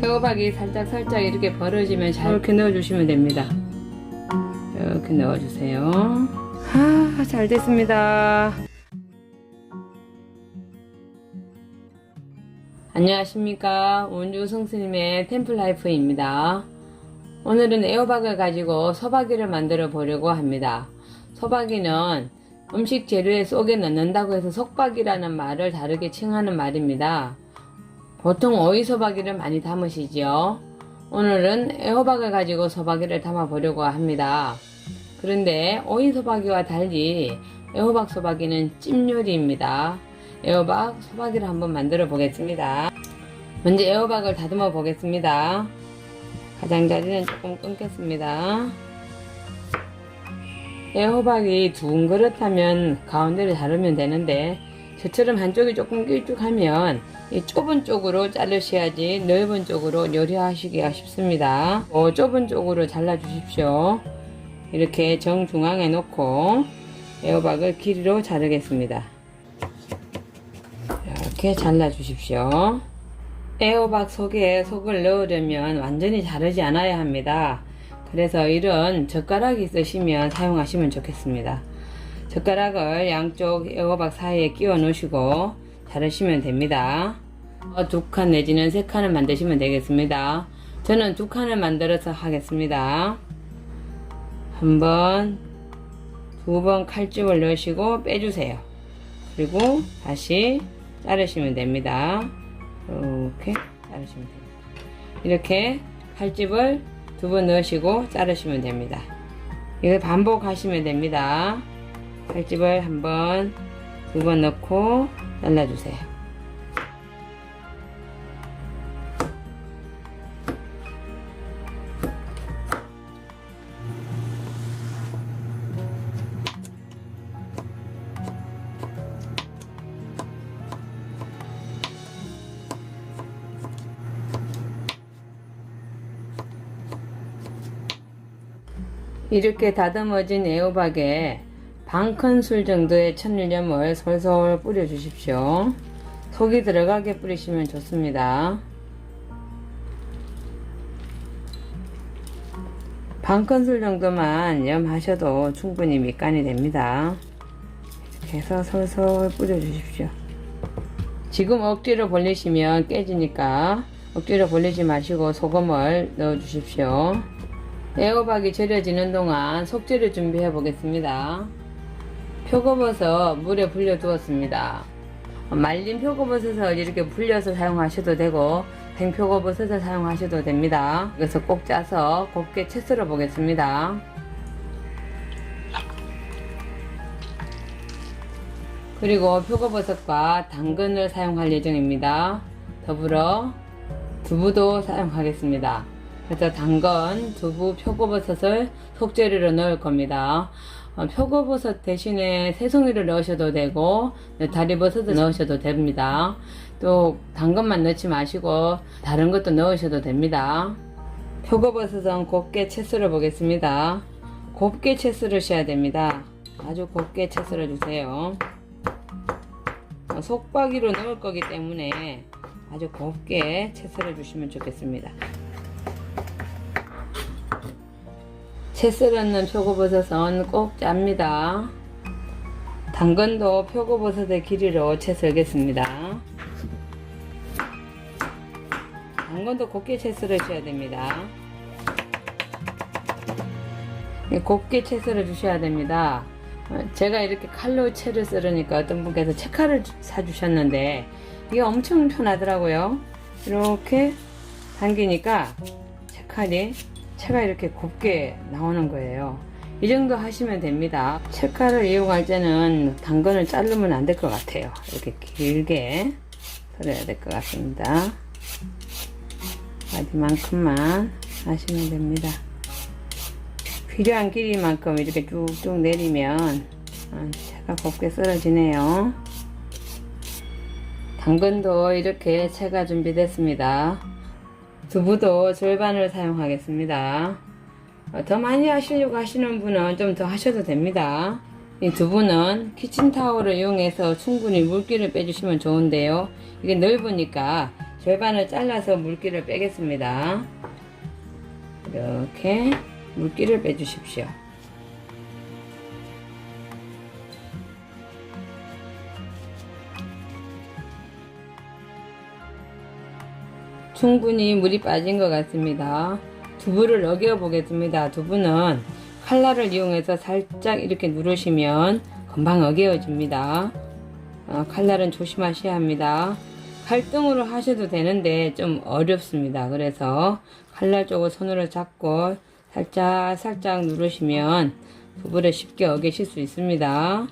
애호박이 살짝 이렇게 벌어지면 이렇게 넣어주시면 됩니다. 이렇게 넣어주세요. 잘 됐습니다. 안녕하십니까, 원주 성스님의 템플라이프입니다. 오늘은 애호박을 가지고 소박이를 만들어 보려고 합니다. 소박이는 음식 재료에 속에 넣는다고 해서 속박이라는 말을 다르게 칭하는 말입니다. 보통 오이소박이를 많이 담으시죠. 오늘은 애호박을 가지고 소박이를 담아 보려고 합니다. 그런데 오이소박이와 달리 애호박 소박이는 찜 요리입니다. 애호박 소박이를 한번 만들어 보겠습니다. 먼저 애호박을 다듬어 보겠습니다. 가장자리는 조금 끊겠습니다. 애호박이 둥그렇다면 가운데를 자르면 되는데, 저처럼 한쪽이 조금 길쭉하면 이 좁은 쪽으로 자르셔야지 넓은 쪽으로 요리하시기가 쉽습니다. 좁은 쪽으로 잘라 주십시오. 이렇게 정중앙에 놓고 애호박을 길이로 자르겠습니다. 이렇게 잘라 주십시오. 애호박 속에 속을 넣으려면 완전히 자르지 않아야 합니다. 그래서 이런 젓가락이 있으시면 사용하시면 좋겠습니다. 젓가락을 양쪽 애호박 사이에 끼워 놓으시고 자르시면 됩니다. 2칸 내지는 3칸을 만드시면 되겠습니다. 저는 2칸을 만들어서 하겠습니다. 한 번, 2번 칼집을 넣으시고 빼주세요. 그리고 다시 자르시면 됩니다. 이렇게 자르시면 됩니다. 이렇게 칼집을 2번 넣으시고 자르시면 됩니다. 이걸 반복하시면 됩니다. 칼집을 한 번, 2번 넣고 잘라주세요. 이렇게 다듬어진 애호박에 반큰술 정도의 천일염을 솔솔 뿌려 주십시오. 속이 들어가게 뿌리시면 좋습니다. 반큰술 정도만 염하셔도 충분히 밑간이 됩니다. 이렇게 해서 솔솔 뿌려 주십시오. 지금 억지로 벌리시면 깨지니까 억지로 벌리지 마시고 소금을 넣어 주십시오. 애호박이 절여지는 동안 속재료 준비해 보겠습니다. 표고버섯 물에 불려 두었습니다. 말린 표고버섯을 이렇게 불려서 사용하셔도 되고 생표고버섯을 사용하셔도 됩니다. 그래서 꼭 짜서 곱게 채 썰어 보겠습니다. 그리고 표고버섯과 당근을 사용할 예정입니다. 더불어 두부도 사용하겠습니다. 그래서 당근, 두부, 표고버섯을 속재료로 넣을 겁니다. 표고버섯 대신에 새송이를 넣으셔도 되고 다리버섯을 넣으셔도 됩니다. 또 당근만 넣지 마시고 다른 것도 넣으셔도 됩니다. 표고버섯은 곱게 채 썰어 보겠습니다. 곱게 채 썰으셔야 됩니다. 아주 곱게 채 썰어 주세요. 속박이로 넣을 거기 때문에 아주 곱게 채 썰어 주시면 좋겠습니다. 채 썰었는 표고버섯은 꼭 짭니다. 당근도 표고버섯의 길이로 채 썰겠습니다. 당근도 곱게 채 썰으셔야 됩니다. 곱게 채 썰어 주셔야 됩니다. 제가 이렇게 칼로 채를 썰으니까 어떤 분께서 채칼을 사주셨는데 이게 엄청 편하더라고요. 이렇게 당기니까 채가 이렇게 곱게 나오는 거예요. 이 정도 하시면 됩니다. 채칼을 이용할 때는 당근을 자르면 안 될 것 같아요. 이렇게 길게 썰어야 될 것 같습니다. 마디만큼만 하시면 됩니다. 필요한 길이만큼 이렇게 쭉쭉 내리면 채가 곱게 썰어지네요. 당근도 이렇게 채가 준비됐습니다. 두부도 절반을 사용하겠습니다. 더 많이 하시려고 하시는 분은 좀 더 하셔도 됩니다. 이 두부는 키친타올을 이용해서 충분히 물기를 빼주시면 좋은데요. 이게 넓으니까 절반을 잘라서 물기를 빼겠습니다. 이렇게 물기를 빼주십시오. 충분히 물이 빠진 것 같습니다. 두부를 어겨 보겠습니다. 두부는 칼날을 이용해서 살짝 이렇게 누르시면 금방 어겨집니다. 칼날은 조심하셔야 합니다. 칼등으로 하셔도 되는데 좀 어렵습니다. 그래서 칼날 쪽을 손으로 잡고 살짝 누르시면 두부를 쉽게 어기실 수 있습니다.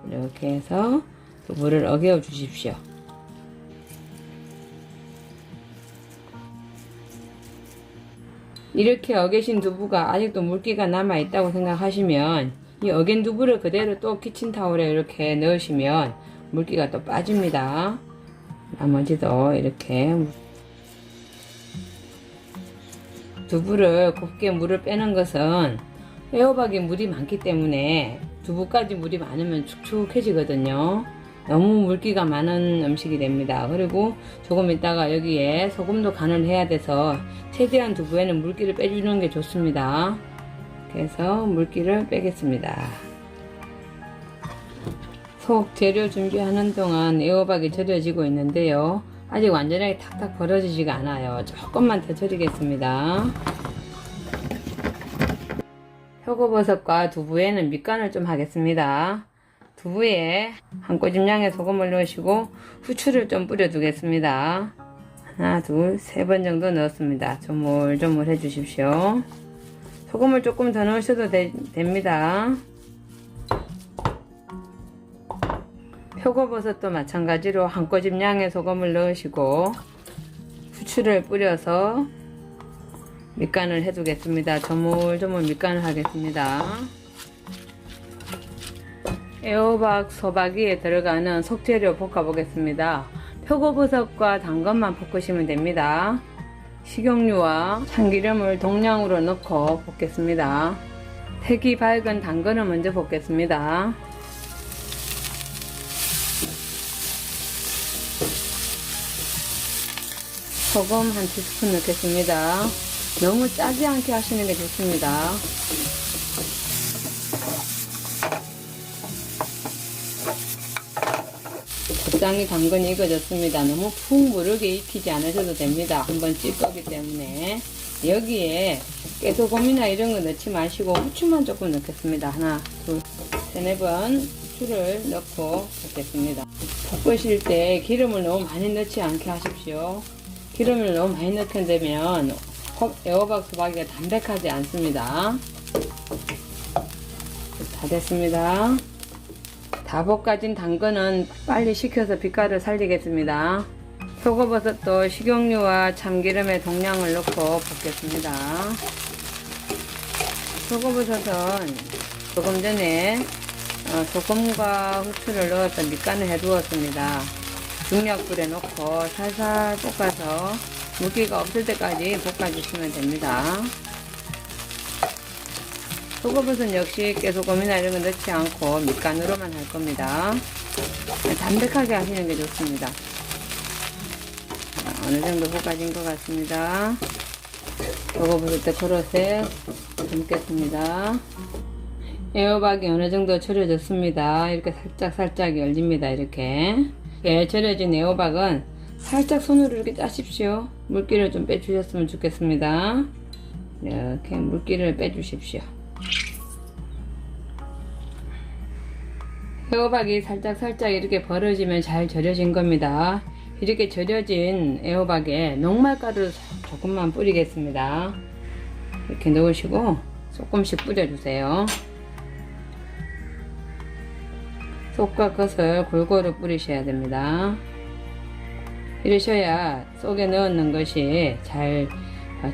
이렇게 해서 두부를 어겨 주십시오. 이렇게 어개신 두부가 아직도 물기가 남아 있다고 생각하시면 이 어긴 두부를 그대로 또 키친타올에 이렇게 넣으시면 물기가 또 빠집니다. 나머지도 이렇게 두부를 곱게 물을 빼는 것은 애호박에 물이 많기 때문에 두부까지 물이 많으면 축축해지거든요. 너무 물기가 많은 음식이 됩니다. 그리고 조금 있다가 여기에 소금도 간을 해야 돼서 최대한 두부에는 물기를 빼주는 게 좋습니다. 그래서 물기를 빼겠습니다. 속 재료 준비하는 동안 애호박이 절여지고 있는데요. 아직 완전하게 탁탁 벌어지지가 않아요. 조금만 더 절이겠습니다. 표고버섯과 두부에는 밑간을 좀 하겠습니다. 두부에 한 꼬집량의 소금을 넣으시고 후추를 좀 뿌려 두겠습니다. 하나, 둘, 세 번 정도 넣었습니다. 조물조물 해 주십시오. 소금을 조금 더 넣으셔도 됩니다. 표고버섯도 마찬가지로 한 꼬집량의 소금을 넣으시고 후추를 뿌려서 밑간을 해 두겠습니다. 조물조물 밑간을 하겠습니다. 애호박 소박이에 들어가는 속재료 볶아 보겠습니다. 표고버섯과 당근만 볶으시면 됩니다. 식용유와 참기름을 동량으로 넣고 볶겠습니다. 색이 밝은 당근을 먼저 볶겠습니다. 소금 한 티스푼 넣겠습니다. 너무 짜지 않게 하시는 게 좋습니다. 적당히 당근이 익어졌습니다. 너무 푹 무르게 익히지 않으셔도 됩니다. 한번 찔 거기 때문에. 여기에 깨소금이나 이런 거 넣지 마시고 후추만 조금 넣겠습니다. 하나, 둘, 세네 번 후추를 넣고 볶겠습니다. 볶으실 때 기름을 너무 많이 넣지 않게 하십시오. 기름을 너무 많이 넣게 되면 애호박 소박이가 담백하지 않습니다. 다 됐습니다. 다 볶아진 당근은 빨리 식혀서 빛깔을 살리겠습니다. 표고버섯도 식용유와 참기름에 동량을 넣고 볶겠습니다. 표고버섯은 조금 전에 소금과 후추를 넣어서 밑간을 해 두었습니다. 중약불에 넣고 살살 볶아서 물기가 없을 때까지 볶아주시면 됩니다. 표고버섯 역시 깨소금이나 이런 거 넣지 않고 밑간으로만 할 겁니다. 담백하게 하시는 게 좋습니다. 어느 정도 볶아진 것 같습니다. 표고버섯도 그릇에 담겠습니다. 애호박이 어느 정도 절여졌습니다. 이렇게 살짝 열립니다. 이렇게 절여진 애호박은 살짝 손으로 이렇게 짜십시오. 물기를 좀 빼주셨으면 좋겠습니다. 이렇게 물기를 빼주십시오. 애호박이 살짝 이렇게 벌어지면 잘 절여진 겁니다. 이렇게 절여진 애호박에 녹말가루 조금만 뿌리겠습니다. 이렇게 넣으시고 조금씩 뿌려주세요. 속과 겉을 골고루 뿌리셔야 됩니다. 이러셔야 속에 넣는 것이 잘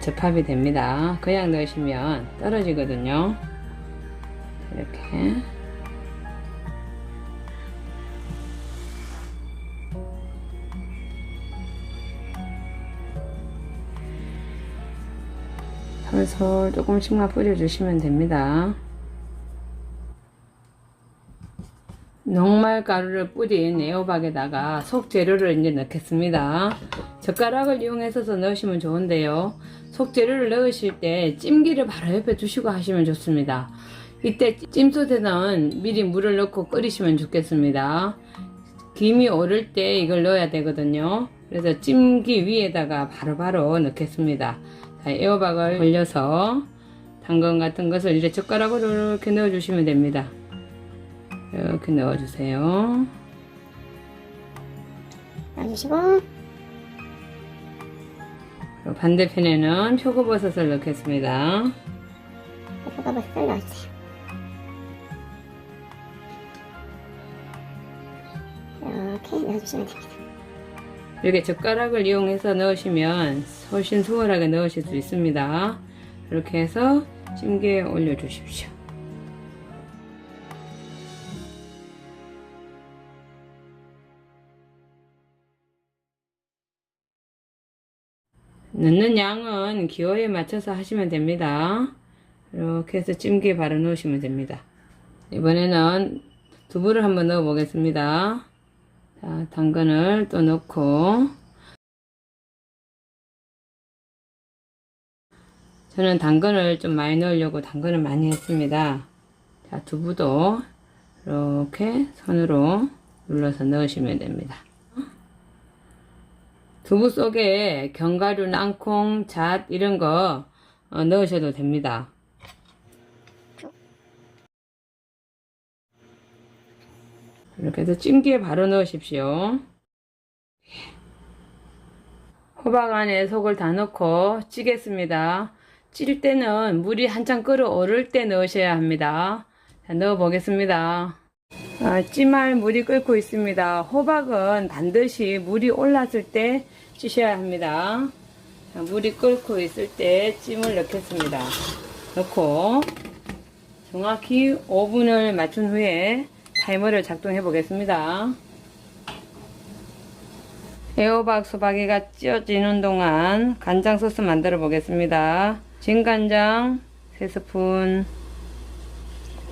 접합이 됩니다. 그냥 넣으시면 떨어지거든요. 이렇게 솔솔 조금씩만 뿌려주시면 됩니다. 녹말 가루를 뿌린 애호박에다가 속 재료를 이제 넣겠습니다. 젓가락을 이용해서 넣으시면 좋은데요. 속 재료를 넣으실 때 찜기를 바로 옆에 두시고 하시면 좋습니다. 이때 찜솥에는 미리 물을 넣고 끓이시면 좋겠습니다. 김이 오를 때 이걸 넣어야 되거든요. 그래서 찜기 위에다가 바로바로 넣겠습니다. 자, 애호박을 올려서 당근 같은 것을 이제 젓가락으로 이렇게 넣어주시면 됩니다. 이렇게 넣어주세요. 넣어주시고 반대편에는 표고버섯을 넣겠습니다. 표고버섯을 넣어주세요. 이렇게 넣어주시면 됩니다. 이렇게 젓가락을 이용해서 넣으시면 훨씬 수월하게 넣으실 수 있습니다. 이렇게 해서 찜기에 올려주십시오. 넣는 양은 기호에 맞춰서 하시면 됩니다. 이렇게 해서 찜기에 바로 넣으시면 됩니다. 이번에는 두부를 한번 넣어 보겠습니다. 자, 당근을 또 넣고, 저는 당근을 좀 많이 넣으려고 당근을 많이 했습니다. 자, 두부도 이렇게 손으로 눌러서 넣으시면 됩니다. 두부 속에 견과류, 땅콩, 잣 이런 거 넣으셔도 됩니다. 이렇게 해서 찜기에 바로 넣으십시오. 호박 안에 속을 다 넣고 찌겠습니다. 찔 때는 물이 한참 끓어오를 때 넣으셔야 합니다. 자, 넣어 보겠습니다. 찜할 물이 끓고 있습니다. 호박은 반드시 물이 올랐을 때 찌셔야 합니다. 자, 물이 끓고 있을 때 찜을 넣겠습니다. 넣고 정확히 5분을 맞춘 후에 타이머를 작동해 보겠습니다. 애호박 소박이가 찌어지는 동안 간장 소스 만들어 보겠습니다. 진간장 3스푼.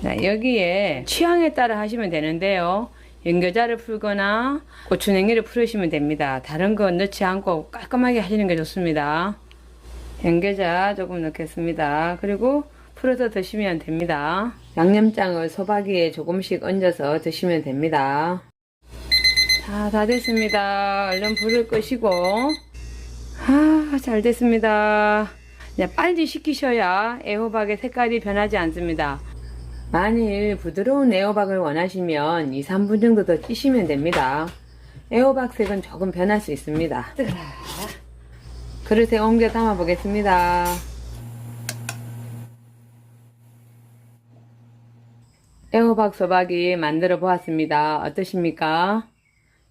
자, 여기에 취향에 따라 하시면 되는데요. 연겨자를 풀거나 고추냉이를 풀으시면 됩니다. 다른 거 넣지 않고 깔끔하게 하시는 게 좋습니다. 연겨자 조금 넣겠습니다. 그리고 풀어서 드시면 됩니다. 양념장을 소박이에 조금씩 얹어서 드시면 됩니다. 자, 다 됐습니다. 얼른 불을 끄시고, 잘 됐습니다. 그냥 빨리 식히셔야 애호박의 색깔이 변하지 않습니다. 만일 부드러운 애호박을 원하시면 2, 3분 정도 더 찌시면 됩니다. 애호박 색은 조금 변할 수 있습니다. 그릇에 옮겨 담아 보겠습니다. 애호박 소박이 만들어 보았습니다. 어떠십니까?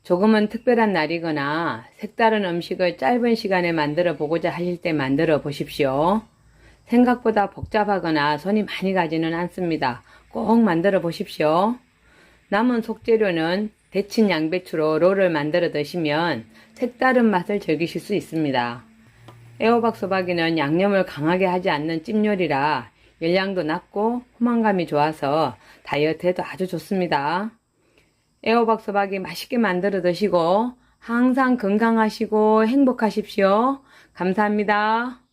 조금은 특별한 날이거나 색다른 음식을 짧은 시간에 만들어 보고자 하실 때 만들어 보십시오. 생각보다 복잡하거나 손이 많이 가지는 않습니다. 꼭 만들어 보십시오. 남은 속재료는 데친 양배추로 롤을 만들어 드시면 색다른 맛을 즐기실 수 있습니다. 애호박 소박이는 양념을 강하게 하지 않는 찜요리라 열량도 낮고 포만감이 좋아서 다이어트에도 아주 좋습니다. 애호박 소박이 맛있게 만들어 드시고 항상 건강하시고 행복하십시오. 감사합니다.